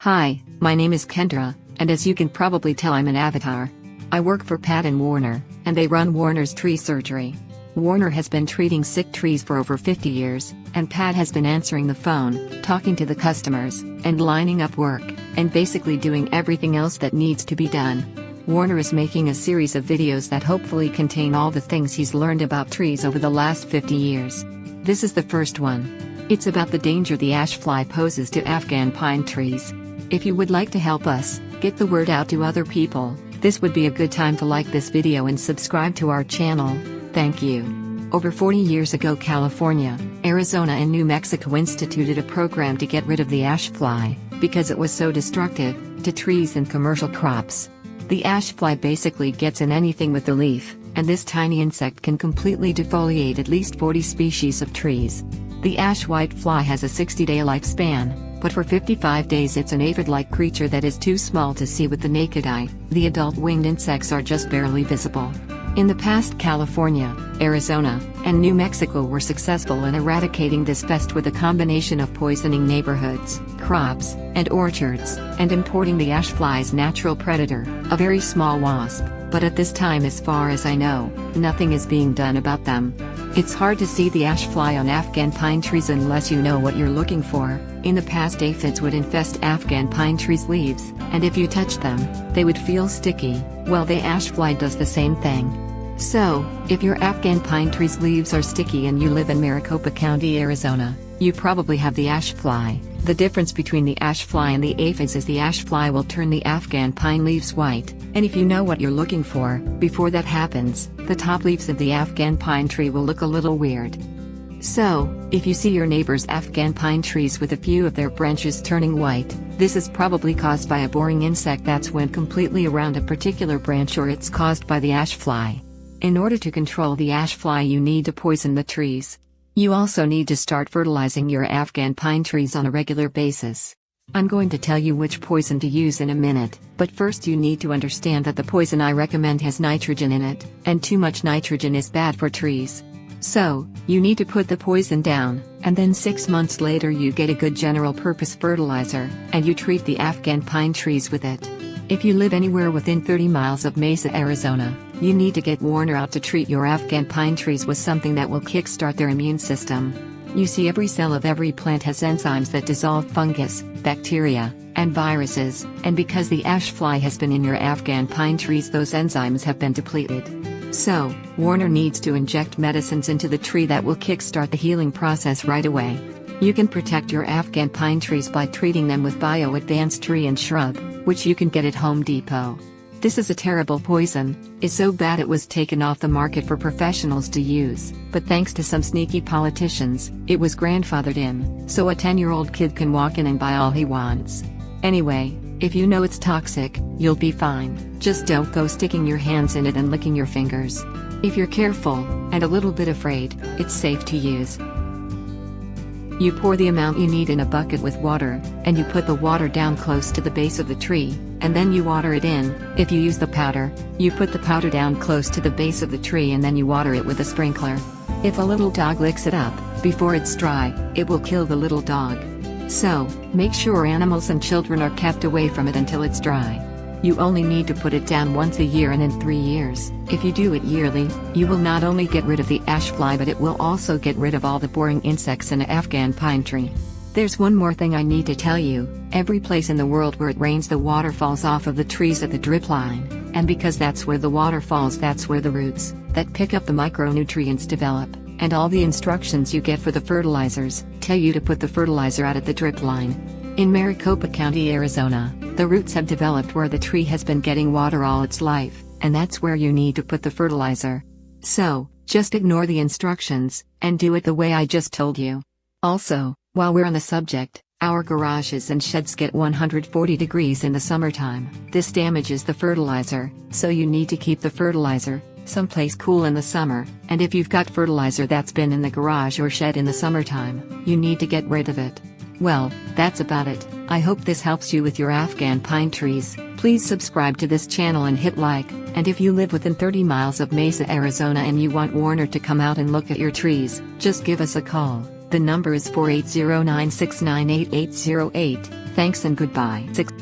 Hi, my name is Kendra, and as you can probably tell, I'm an avatar. I work for Pat and Warner, and they run Warner's tree surgery. Warner has been treating sick trees for over 50 years, and Pat has been answering the phone, talking to the customers, and lining up work, and basically doing everything else that needs to be done. Warner is making a series of videos that hopefully contain all the things he's learned about trees over the last 50 years. This is the first one. It's about the danger the ash fly poses to Afghan pine trees. If you would like to help us get the word out to other people, this would be a good time to like this video and subscribe to our channel. Thank you. Over 40 years ago, California, Arizona and New Mexico instituted a program to get rid of the ash fly, because it was so destructive to trees and commercial crops. The ash fly basically gets in anything with the leaf, and this tiny insect can completely defoliate at least 40 species of trees. The ash whitefly has a 60-day lifespan, but for 55 days it's an aphid-like creature that is too small to see with the naked eye. The adult winged insects are just barely visible. In the past, California, Arizona, and New Mexico were successful in eradicating this pest with a combination of poisoning neighborhoods, crops, and orchards, and importing the ash fly's natural predator, a very small wasp. But at this time, as far as I know, nothing is being done about them. It's hard to see the ash fly on Afghan pine trees unless you know what you're looking for. In the past, aphids would infest Afghan pine trees' leaves, and if you touched them, they would feel sticky. Well, the ash fly does the same thing. So, if your Afghan pine tree's leaves are sticky and you live in Maricopa County, Arizona, you probably have the ash fly. The difference between the ash fly and the aphids is the ash fly will turn the Afghan pine leaves white, and if you know what you're looking for, before that happens, the top leaves of the Afghan pine tree will look a little weird. So, if you see your neighbor's Afghan pine trees with a few of their branches turning white, this is probably caused by a boring insect that's went completely around a particular branch, or it's caused by the ash fly. In order to control the ash fly, you need to poison the trees. You also need to start fertilizing your Afghan pine trees on a regular basis. I'm going to tell you which poison to use in a minute, but first you need to understand that the poison I recommend has nitrogen in it, and too much nitrogen is bad for trees. So, you need to put the poison down, and then 6 months later you get a good general purpose fertilizer, and you treat the Afghan pine trees with it. If you live anywhere within 30 miles of Mesa, Arizona, you need to get Warner out to treat your Afghan pine trees with something that will kickstart their immune system. You see, every cell of every plant has enzymes that dissolve fungus, bacteria, and viruses, and because the ash fly has been in your Afghan pine trees, those enzymes have been depleted. So, Warner needs to inject medicines into the tree that will kickstart the healing process right away. You can protect your Afghan pine trees by treating them with Bio Advanced Tree and Shrub, which you can get at Home Depot. This is a terrible poison. It's so bad it was taken off the market for professionals to use, but thanks to some sneaky politicians, it was grandfathered in, so a 10-year-old kid can walk in and buy all he wants. Anyway, if you know it's toxic, you'll be fine. Just don't go sticking your hands in it and licking your fingers. If you're careful, and a little bit afraid, it's safe to use. You pour the amount you need in a bucket with water, and you put the water down close to the base of the tree, and then you water it in. If you use the powder, you put the powder down close to the base of the tree and then you water it with a sprinkler. If a little dog licks it up, before it's dry, it will kill the little dog. So, make sure animals and children are kept away from it until it's dry. You only need to put it down once a year, and in 3 years, if you do it yearly, you will not only get rid of the ash fly, but it will also get rid of all the boring insects in an Afghan pine tree. There's one more thing I need to tell you. Every place in the world where it rains, the water falls off of the trees at the drip line, and because that's where the water falls, that's where the roots that pick up the micronutrients develop, and all the instructions you get for the fertilizers tell you to put the fertilizer out at the drip line. In Maricopa County, Arizona, the roots have developed where the tree has been getting water all its life, and that's where you need to put the fertilizer. So, just ignore the instructions, and do it the way I just told you. Also, while we're on the subject, our garages and sheds get 140 degrees in the summertime. This damages the fertilizer, so you need to keep the fertilizer someplace cool in the summer, and if you've got fertilizer that's been in the garage or shed in the summertime, you need to get rid of it. Well, that's about it. I hope this helps you with your Afghan pine trees. Please subscribe to this channel and hit like, and if you live within 30 miles of Mesa, Arizona and you want Warner to come out and look at your trees, just give us a call. The number is 4809698808. Thanks and goodbye. 6